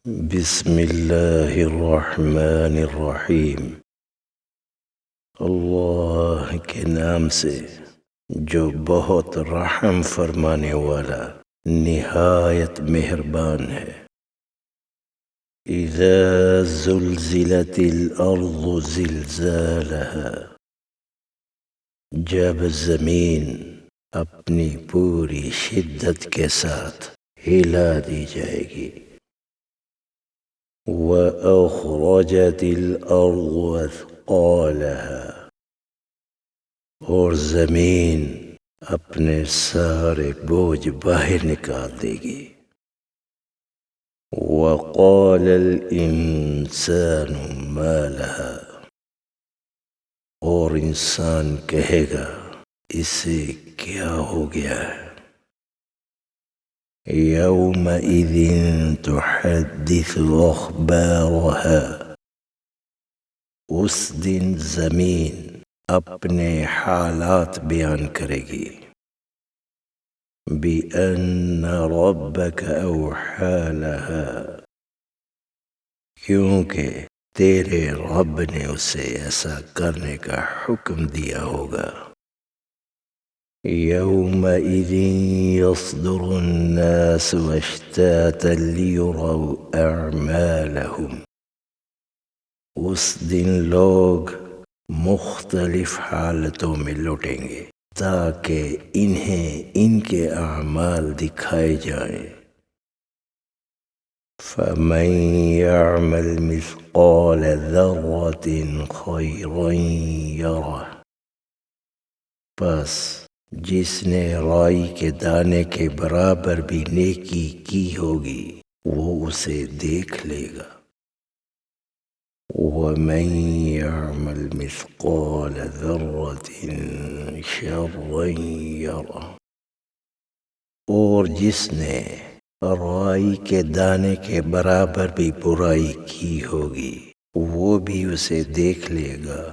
بسم اللہ الرحمن الرحیم۔ اللہ کے نام سے جو بہت رحم فرمانے والا نہایت مہربان ہے۔ اذا زلزلت الارض زلزالها، جب زمین اپنی پوری شدت کے ساتھ ہلا دی جائے گی۔ وَأَخْرَجَتِ الْأَرْضُ أَثْقَالَهَا، اور زمین اپنے سارے بوجھ باہر نکال دے گی۔ وَقَالَ الْإِنسَانُ مَا لَهَا، اور انسان کہے گا اسے کیا ہو گیا ہے۔ يَوْمَئِذٍ تُحَدِّثُ أَخْبَارَهَا، اس دن زمین اپنے حالات بیان کرے گی۔ بِأَنَّ رَبَّكَ أَوْحَىٰ لَهَا، کیونکہ تیرے رب نے اسے ایسا کرنے کا حکم دیا ہوگا۔ يَوْمَئِذٍ يَصْدُرُ النَّاسُ أَشْتَاتًا لِيُرَوْا أَعْمَالَهُمْ، اس دن لوگ مختلف حالتوں میں لٹیں گے تاکہ انہیں ان کے اعمال دکھائے جائیں۔ فَمَن يَعْمَلْ مِثْقَالَ ذَرَّةٍ خَيْرًا يَرَهُ، پس جس نے رائی کے دانے کے برابر بھی نیکی کی ہوگی وہ اسے دیکھ لے گا۔ وَمَن يَعْمَلْ مِثْقَالَ ذَرَّةٍ شَرًّا يَرَهُ، اور جس نے رائی کے دانے کے برابر بھی برائی کی ہوگی وہ بھی اسے دیکھ لے گا۔